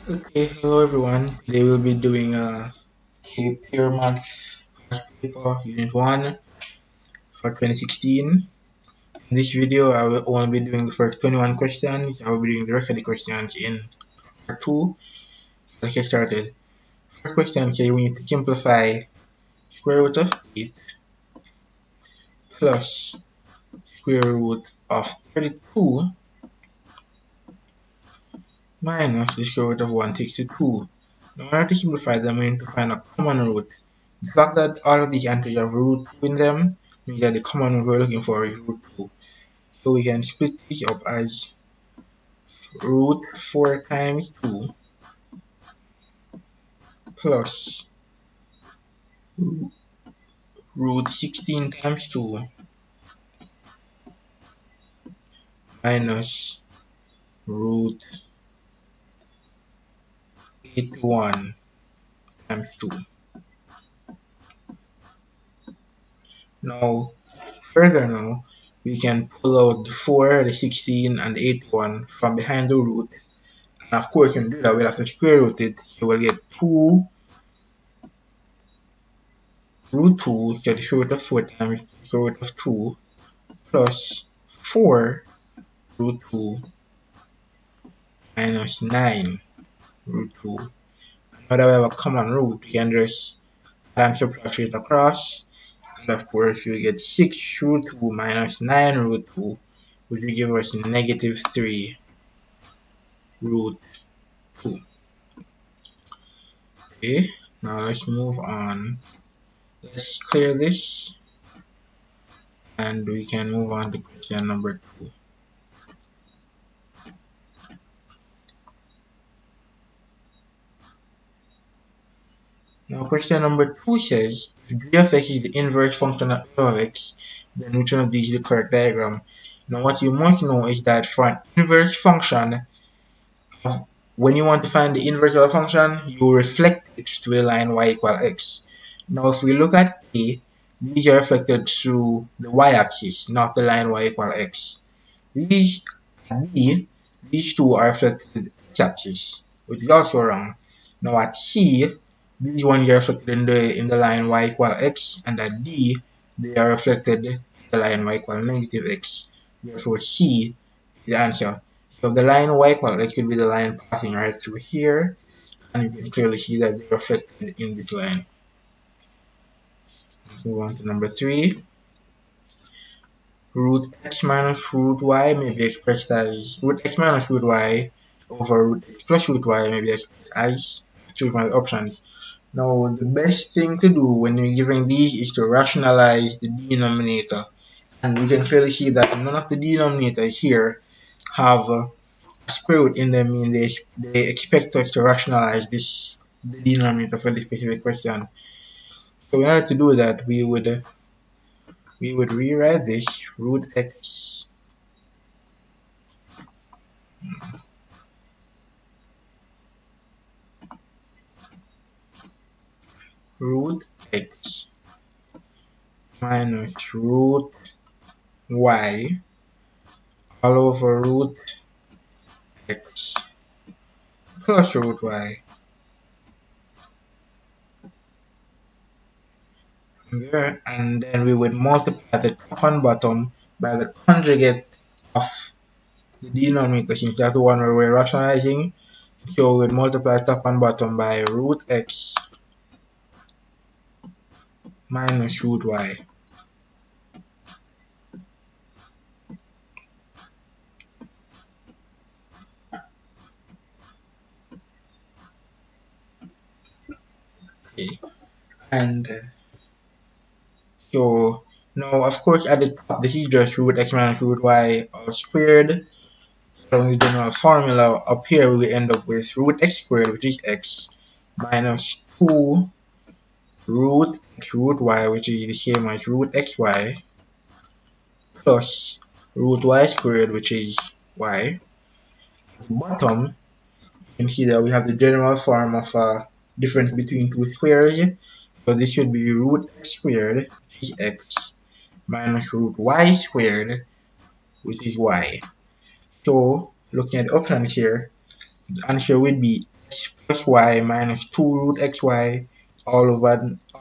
Okay, hello everyone. Today we'll be doing a pure maths past paper, unit 1 for 2016. In this video, I will only be doing the first 21 questions. I will be doing the rest of the questions in part 2. Let's get started. First question says we need to simplify square root of 8 plus square root of 32 minus the square root of 162. In order to simplify them, we need to find a common root. The fact that all of these answers have root 2 in them means that the common root we're looking for is root 2. So we can split this up as root 4 times 2 plus root 16 times 2 minus root 81 times 2. Now, further now, we can pull out the 4, the 16, and the 81 from behind the root. And of course, when we do that, we'll have to square root it. So we'll get 2 root 2, so the square root of 4 times the square root of 2, plus 4 root 2 minus 9 root 2. Now that we have a common root, we can just add and subtract it across. And of course, you get 6 root 2 minus 9 root 2, which will give us negative 3 root 2. Okay, now let's move on. Let's clear this, and we can move on to question number 2. Now question number 2 says, if g of x is the inverse function of f of x, then which one of these is the correct diagram? Now what you must know is that for an inverse function, when you want to find the inverse of a function, you reflect it to the line y equal x. Now if we look at A, these are reflected through the y-axis, not the line y equal x. These at B, these two are reflected x-axis, which is also wrong. Now at C, these ones are reflected in the line y equal x, and at D, they are reflected in the line y equal negative x. Therefore, C is the answer. So the line y equal x will be the line passing right through here, and you can clearly see that they're reflected in this line. Let's move on to number 3. Root x minus root y may be expressed as root x minus root y over root x plus root y may be expressed as choose my options. Now, the best thing to do when you're giving these is to rationalize the denominator. And we can clearly see that none of the denominators here have a square root in them, meaning they expect us to rationalize the denominator for this specific question. So in order to do that, we would rewrite this root x root x minus root y all over root x plus root y. There, and then we would multiply the top and bottom by the conjugate of the denominator, since that's the one where we're rationalizing. So we would multiply top and bottom by root x minus root y. Okay. And so now, of course, at the top, this is just root x minus root y all squared. So when we do our formula up here, we end up with root x squared, which is x, minus 2 root x root y, which is the same as root xy, plus root y squared, which is y. At the bottom, you can see that we have the general form of difference between two squares. So this should be root x squared, which is x, minus root y squared, which is y. So looking at the options here, The answer would be x plus y minus 2 root xy all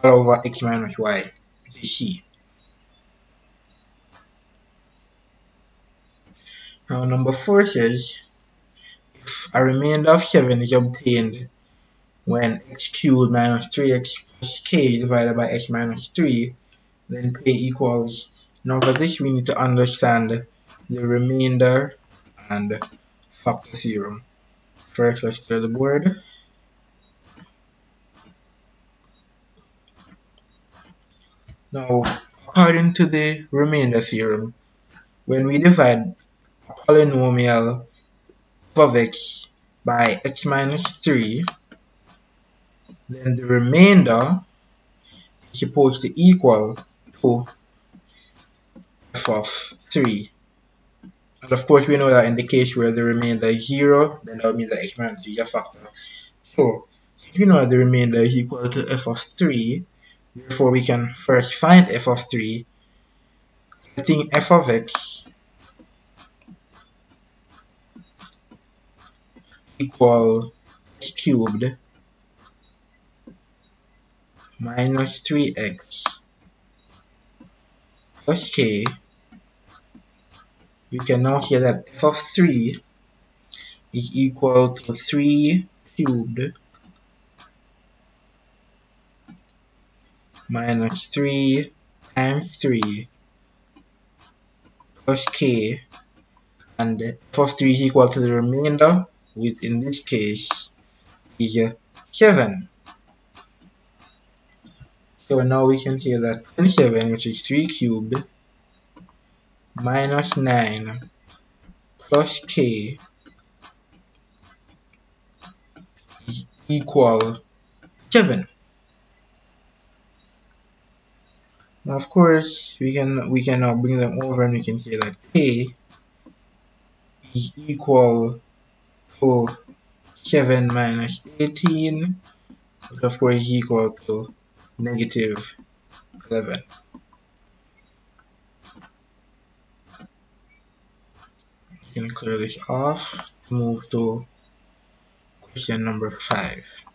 over x minus y, which is C. Now number 4 says, if a remainder of 7 is obtained when x cubed minus 3x plus k divided by x minus 3, then k equals. Now for this we need to understand the remainder and factor theorem. First, let's clear the board. Now, according to the remainder theorem, when we divide a polynomial of x by x minus 3, then the remainder is supposed to equal to f of 3. And of course, we know that in the case where the remainder is 0, then that means that x minus 3 is a factor. So, if you know that the remainder is equal to f of 3, therefore we can first find f of 3, letting f of x equal x cubed minus 3x plus k. You can now say that f of 3 is equal to 3 cubed minus 3 times 3 plus k, and f of 3 is equal to the remainder, which in this case is 7. So now we can say that 27, which is 3 cubed minus 9 plus k is equal 7. Now of course we can now bring them over and we can say that k is equal to 7 minus 18, which of course is equal to negative 11. You can clear this off, move to question number 5.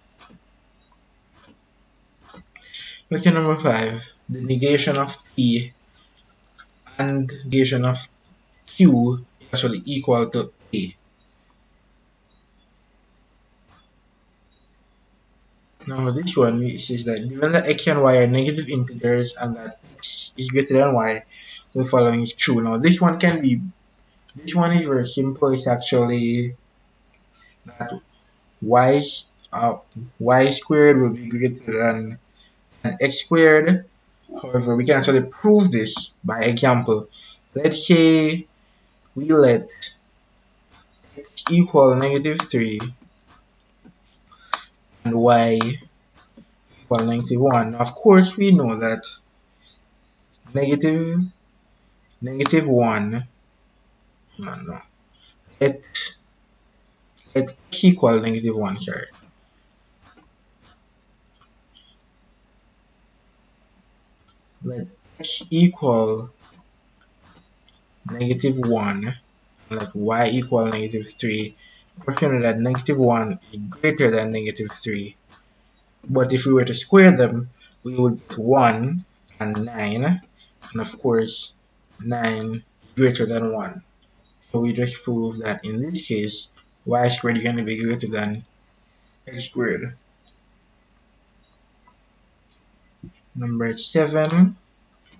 Question number 5, the negation of p and negation of q is actually equal to a. Now this one says that given that x and y are negative integers and that x is greater than y, the following is true. Now this one is very simple. It's actually that y, uh, y squared will be greater than x squared. However, we can actually prove this by example. Let's say we let x equal negative 3 and y equal negative 1. Now, of course, we know that negative negative 1, no, let, let x equal negative 1, sorry. Let x equal negative 1, let y equal negative 3. We know that negative 1 is greater than negative 3. But if we were to square them, we would get 1 and 9. And of course, 9 is greater than 1. So we just prove that in this case, y squared is going to be greater than x squared. Number 7.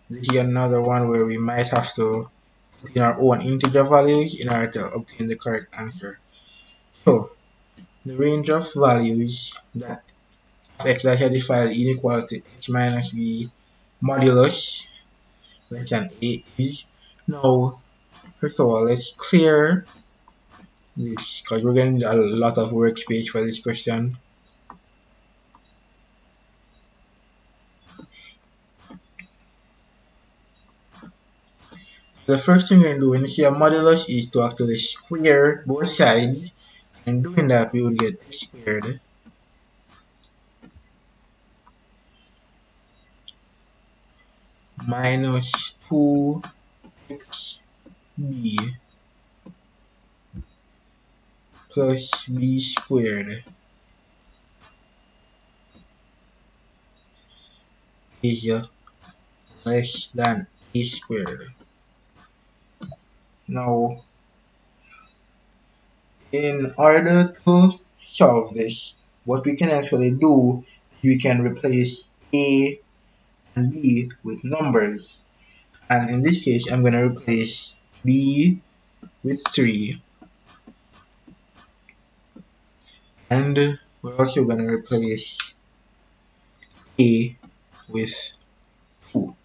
This is another one where we might have to put in our own integer values in order to obtain the correct answer. So, the range of values that of x that satisfy the inequality x minus b modulus less than a is. Now, first of all, let's clear this because we're getting a lot of workspace for this question. The first thing we're going to do when you see a modulus is to actually square both sides, and doing that we will get x squared minus 2xb plus b squared is less than a squared. Now, in order to solve this, what we can actually do, we can replace a and b with numbers. And in this case, I'm going to replace b with 3, and we're also going to replace a with 2.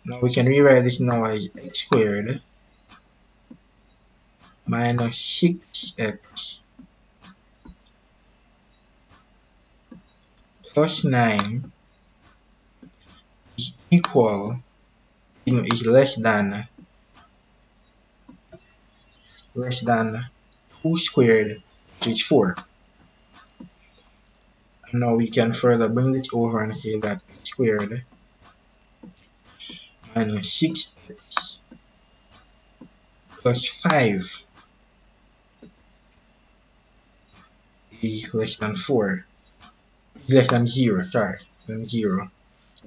Now we can rewrite this now as x squared minus 6x plus 9 is equal, is less than 2 squared, which is 4. And now we can further bring this over and say that x squared minus 6x plus 5 is less than 4. Is less than 0, sorry, than 0.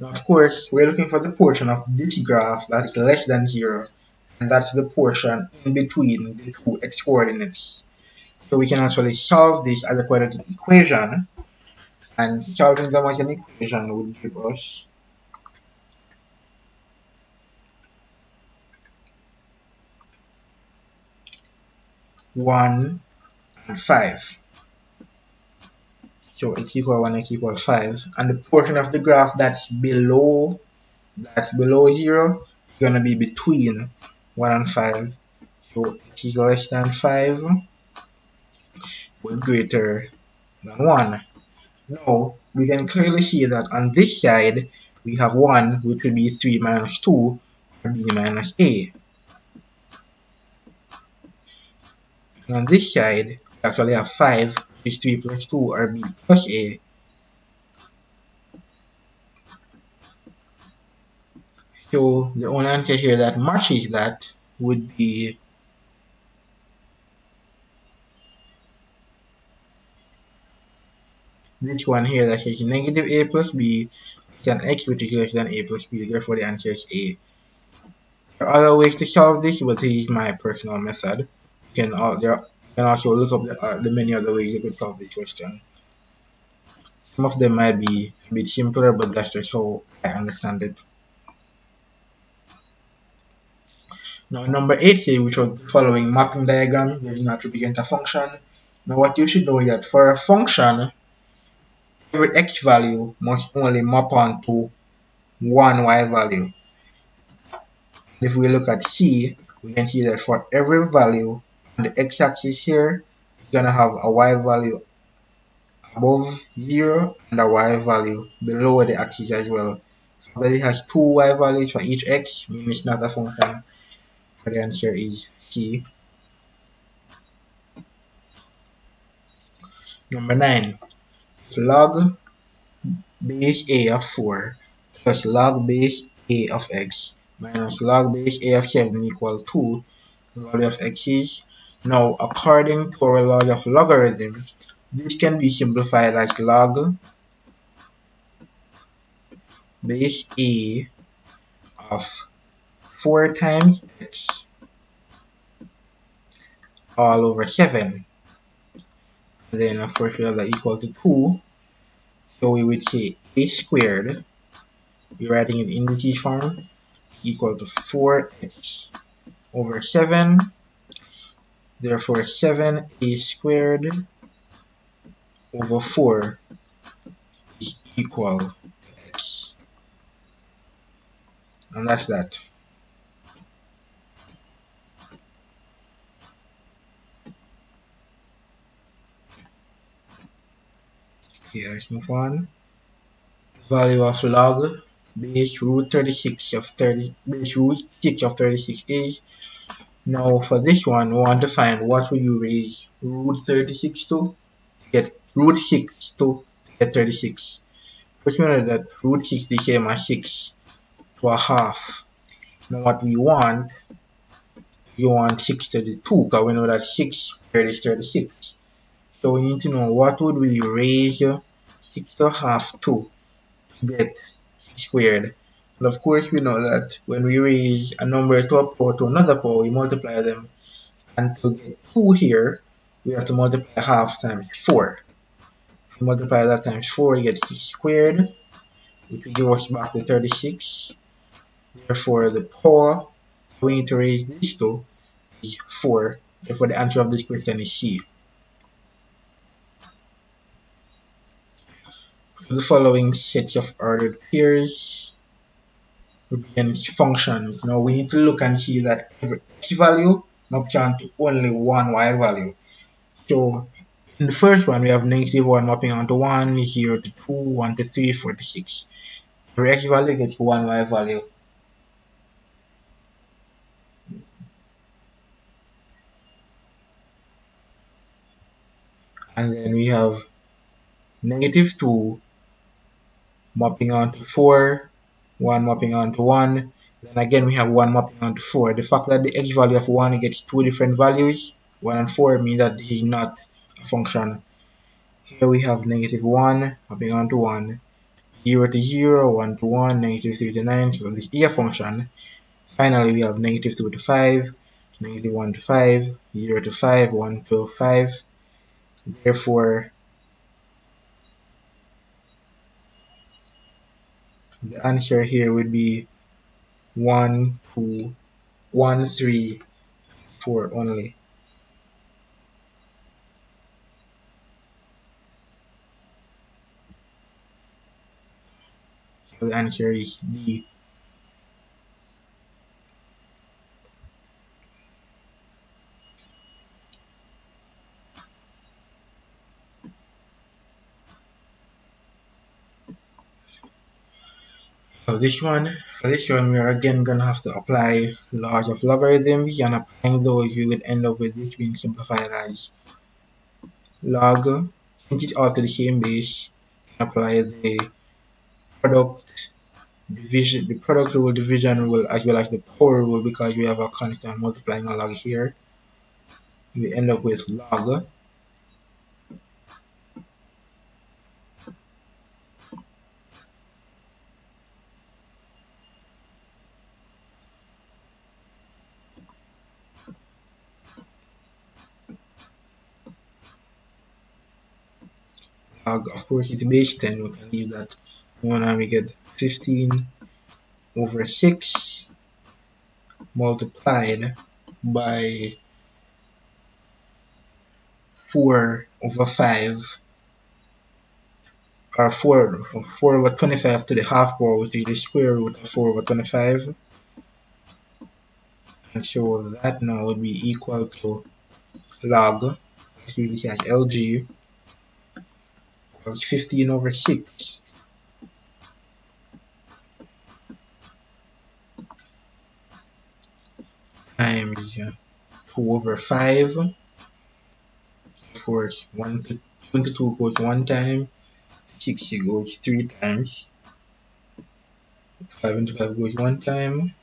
Now, of course, we're looking for the portion of this graph that is less than 0, and that's the portion in between the two x coordinates. So we can actually solve this as a quadratic equation, and solving them as an equation would give us 1 and 5. So x equal 1, x equal 5, and the portion of the graph that's below 0 is going to be between 1 and 5. So x is less than 5 or greater than 1. Now we can clearly see that on this side we have 1, which will be 3 minus 2, or b minus a. And on this side we actually have 5, which is 3 plus 2, or b plus a. So the only answer here that matches that would be this one here that says negative a plus b than x, which is less than a plus b. Therefore the answer is a. There are other ways to solve this, but this is my personal method. You can also look up the many other ways you could solve this question. Some of them might be a bit simpler, but that's just how I understand it. Now, number 8 here, which was the following mapping diagram, does not represent a function. Now, what you should know is that for a function, every x value must only map onto one y value. If we look at C, we can see that for every value on the x-axis here, it's going to have a y value above 0 and a y value below the axis as well. So that it has two y values for each x means it's not a function. So the answer is C. Number 9. If log base a of 4 plus log base a of x minus log base a of 7 equal to the value of x is. Now, according to our law of logarithms, this can be simplified as log base a of 4 times x all over 7. And then, of course, we have that equal to 2. So we would say a squared, we're writing it in this form, equal to 4x over 7. Therefore, 7a squared over 4 is equal to x. And that's that. Okay, let's move on. Value of log base root 36 of 30 base root 6 of 36 is. Now for this one, we want to find what will you raise root 36 to get root 6 to get 36. First, we know that root 6 is the same as 6 to a half. Now what we want you want 6 to the 2, because we know that 6 squared is 36. So we need to know what would we raise 6 to half to get squared. And of course we know that when we raise a number to a power to another power, we multiply them. And to get 2 here, we have to multiply half times 4. If we multiply that times 4, you get 6 squared, which will give us back the 36. Therefore, the power we need to raise this to is 4. Therefore, the answer of this question is C. The following sets of ordered pairs represents functions. Now we need to look and see that every x value maps onto only one y value. So in the first one, we have -1 mapping onto 1, 0 to 2, 1 to 3, 4 to 6. Every x value gets one y value. And then we have -2 mapping onto 4, 1 mapping onto 1. Then again, we have 1 mapping onto 4. The fact that the x value of 1 gets two different values, 1 and 4, means that this is not a function. Here we have -1 mapping onto 1, 0 to 0, 1 to 1, -3 to 9, so this is a function. Finally, we have -2 to 5, -1 to 5, 0 to 5, 1 to 5. Therefore, the answer here would be 1, 2, 1, 3, 4 only. So the answer is D. For this one, we are again going to have to apply laws of logarithms, and applying those, we would end up with this being simplified as log, since it's all to the same base, apply the product division, the product rule, division rule, as well as the power rule, because we have a constant multiplying a log here. We end up with log log, of course, it's base 10. We can leave that one, and we get 15 over 6 multiplied by 4 over 5, or 4 over 25 to the half power, which is the square root of 4 over 25. And so that now would be equal to log, let's read this as LG, equals 15 over 6 times 2 over 5. Of course, 1 to 22 goes 1 time, 60 goes 3 times, 5 into 5 goes 1 time,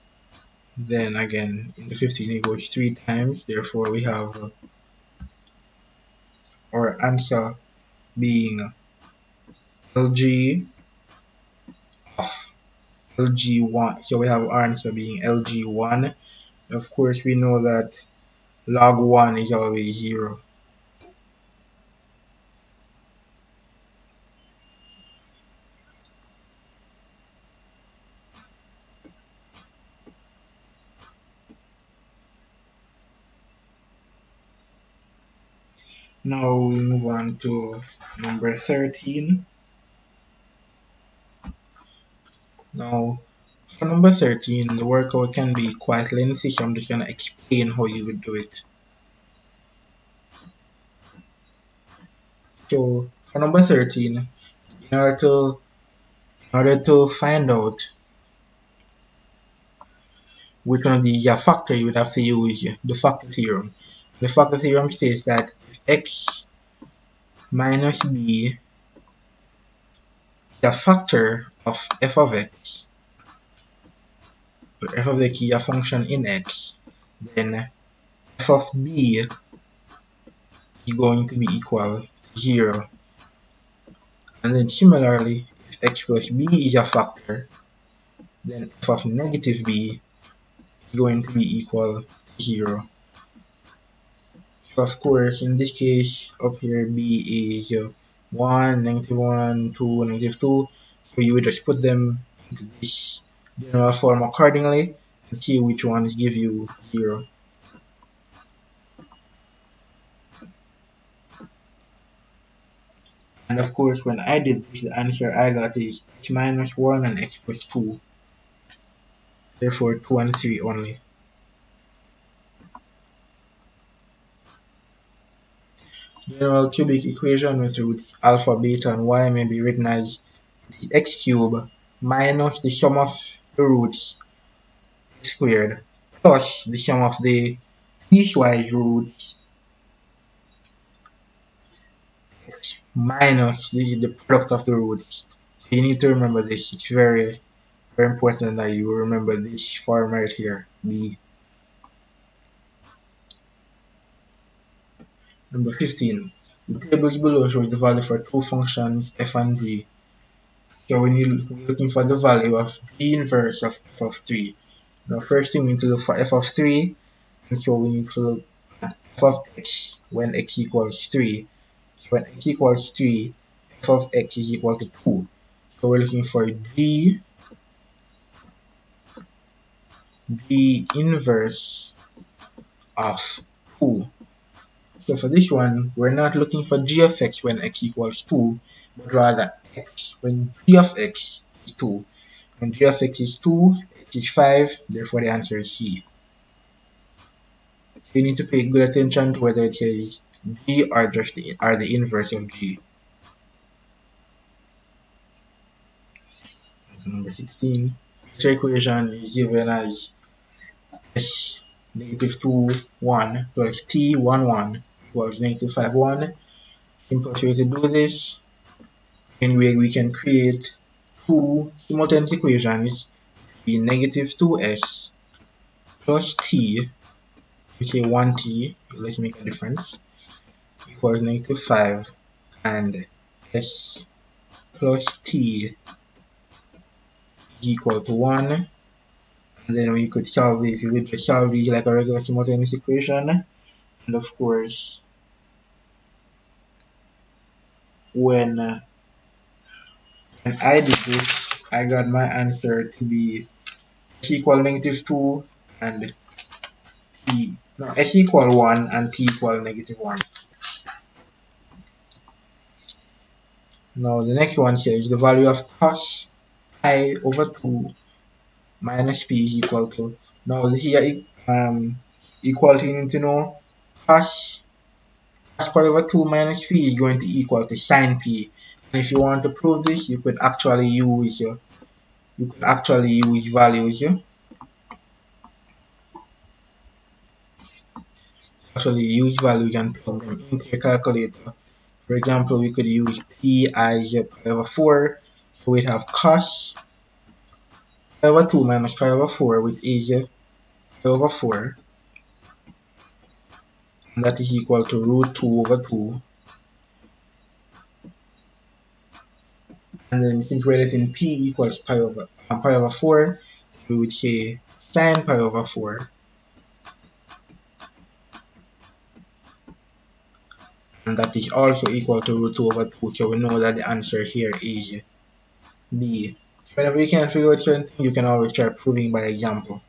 then again into 15 it goes 3 times. Therefore, we have our answer being LG of LG1. So we have our answer being LG1. Of course, we know that log 1 is always 0. Now we move on to number 13. Now, for number 13, the workout can be quite lengthy, so I'm just going to explain how you would do it. So, for number 13, in order to find out which one of these are factor, you would have to use the factor theorem. The factor theorem states that if x minus b is a factor of f of x, so f of x is a function in x, then f of b is going to be equal to 0. And then similarly, if x plus b is a factor, then f of negative b is going to be equal to 0. So of course, in this case, up here b is 1, -1, 2, -2. So you would just put them into this general form accordingly and see which ones give you 0. And of course, when I did this, the answer I got is x minus 1 and x plus 2. Therefore, 2 and 3 only. General cubic equation with root alpha, beta, and y may be written as x cubed minus the sum of the roots squared plus the sum of the piecewise roots minus the product of the roots. So you need to remember this. It's very, very important that you remember this form right here, B. Number 15. The tables below show the value for two functions f and g. So when you're looking for the value of the inverse of f of 3, now first thing we need to look for f of 3, and so we need to look at f of x when x equals 3. So when x equals 3, f of x is equal to 2. So we're looking for g inverse of 2. So for this one, we're not looking for g of x when x equals 2, but rather x when g of x is 2. When g of x is 2, x is 5, therefore the answer is C. You need to pay good attention to whether it says g or just the inverse of g. Number 16. This equation is given as s negative 2, 1 plus t 1, 1 equals negative 5, 1. Simplest way to do this, anyway, we can create two simultaneous equations, be negative 2s plus t, we say 1t, let's make a difference, equals negative 5, and s plus t is equal to 1. And then we could solve this, we would just solve these like a regular simultaneous equation. And of course, when, uh, when I did this, I got my answer to be s equal negative 2 and t, no, s equal 1 and t equal negative 1. Now the next one says the value of cos pi over 2 minus p is equal to. Now this here equality you need to know cos pi over 2 minus p is going to equal to sine p. And if you want to prove this, you could actually use values. Actually use values and plug them into your calculator. For example, we could use p as pi over 4. So we'd have cos pi over 2 minus pi over 4, which is pi over 4. And that is equal to root 2 over 2. And then since we're letting p equals pi over 4, we would say sine pi over 4. And that is also equal to root 2 over 2. So we know that the answer here is B. Whenever you can't figure out certain things, you can always try proving by example.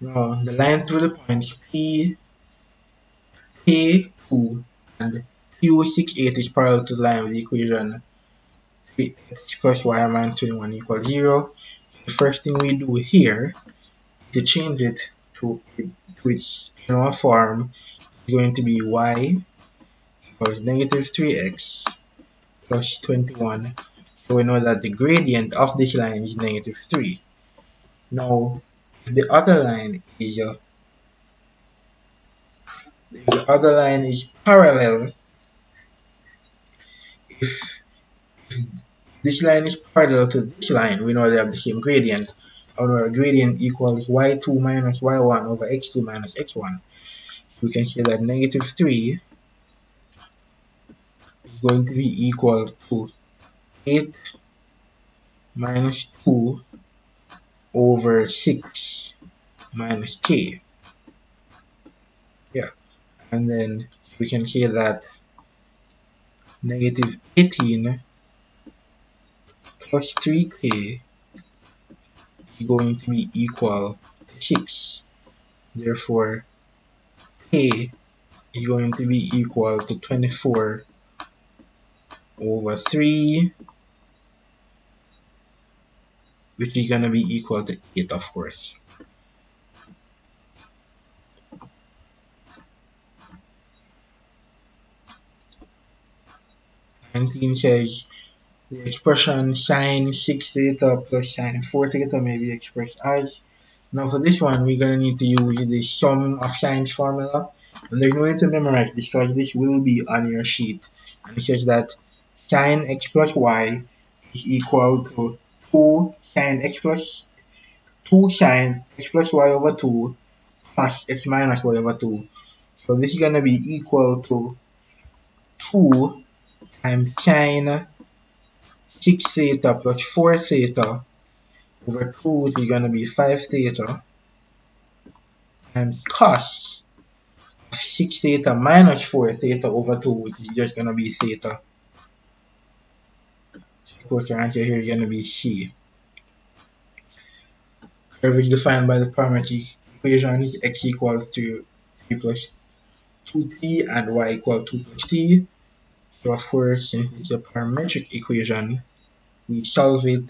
Now, the line through the points P, K2, and Q68 is parallel to the line with the equation 3x plus y minus 21 equals 0. The first thing we do here is to change it to its general form is going to be y equals negative 3x plus 21. So we know that the gradient of this line is negative 3. Now, if the other line is parallel if this line is parallel to this line, we know they have the same gradient. Our gradient equals y2 minus y1 over x2 minus x1. We can say that negative 3 is going to be equal to 8 minus 2 over 6 minus k. Yeah, and then we can say that negative 18 plus 3k is going to be equal to 6. Therefore, k is going to be equal to 24 over 3, which is going to be equal to 8, of course. 19 says the expression sine 6 theta plus sine 4 theta may be expressed as. Now for this one, we're going to need to use the sum of sines formula. And there's no need to memorize this because this will be on your sheet. And it says that sine x plus y is equal to 2 sine x plus 2 sine x plus y over 2 plus x minus y over 2. So this is going to be equal to 2 times sine 6 theta plus 4 theta over 2, which is going to be 5 theta, and cos of 6 theta minus 4 theta over 2, which is just going to be theta. So of course, your answer here is going to be C. Curve is defined by the parametric equation is x equals to 3 plus 2t and y equals 2 plus t. So of course, since it's a parametric equation, we solve it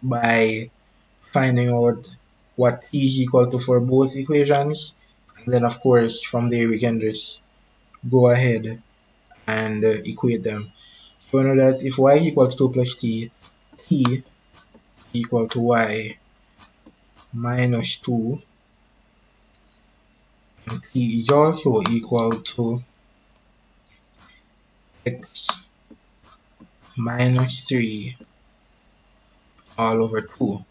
by finding out what t is equal to for both equations, and then of course from there we can just go ahead and equate them. So we know that if y is equal to 2 plus t, t is equal to y minus 2, and t is also equal to x minus 3 all over 2.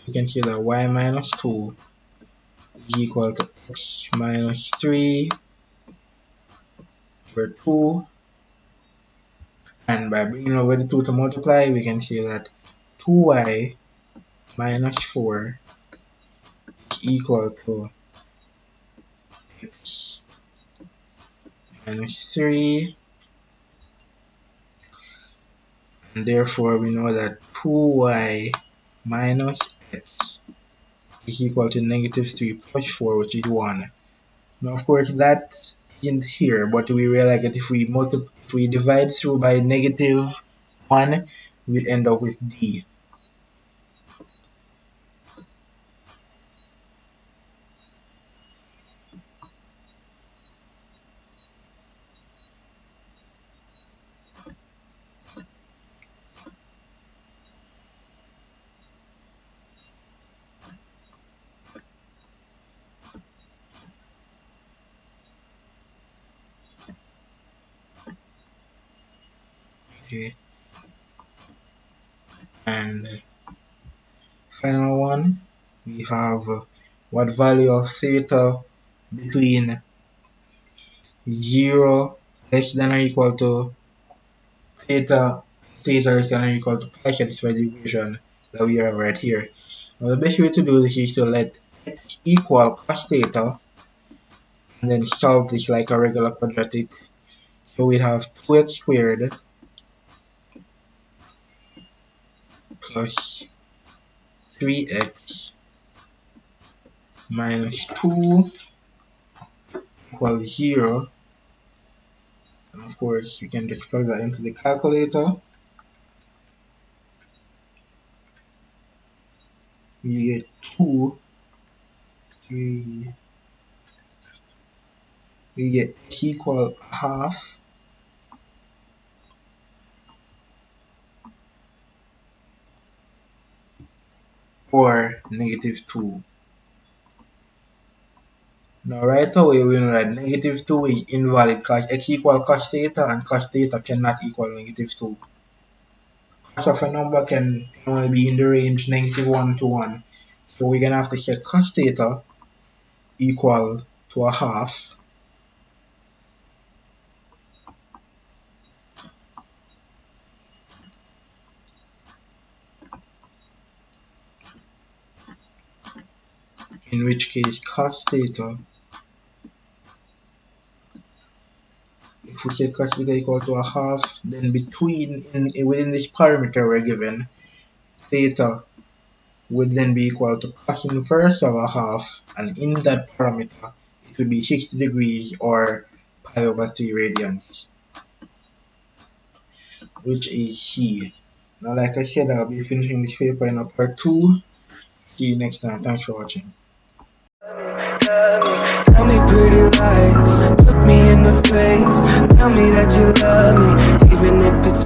You can see that y minus 2 is equal to x minus 3 over 2, and by bringing over the 2 to multiply, we can see that 2y minus 4 is equal to x minus 3, and therefore we know that 2y minus x is equal to negative 3 plus 4, which is 1. Now of course that isn't here, but we realize that if we divide through by negative 1, we'll end up with d. Okay, and final one, we have what value of theta between 0 less than or equal to theta less than or equal to pi satisfy the equation that we have right here. Now the best way to do this is to let x equal cos theta and then solve this like a regular quadratic. So we have 2x squared plus 3x minus 2 equals 0. And of course, you can just plug that into the calculator. We get 2, 3, we get x equal half or negative 2. Now right away we know that negative 2 is invalid because x equal cos theta and cos theta cannot equal negative 2. Cos of a number can only be in the range negative 1 to 1. So we're gonna have to set cos theta equal to a half, in which case cos theta, if we set cos theta equal to a half, then within this parameter we're given, theta would then be equal to cos inverse of a half, and in that parameter it would be 60 degrees or pi over 3 radians, which is C. Now like I said, I'll be finishing this paper in a part 2. See you next time. Thanks for watching. Tell me pretty lies, look me in the face, tell me that you love me, even if it's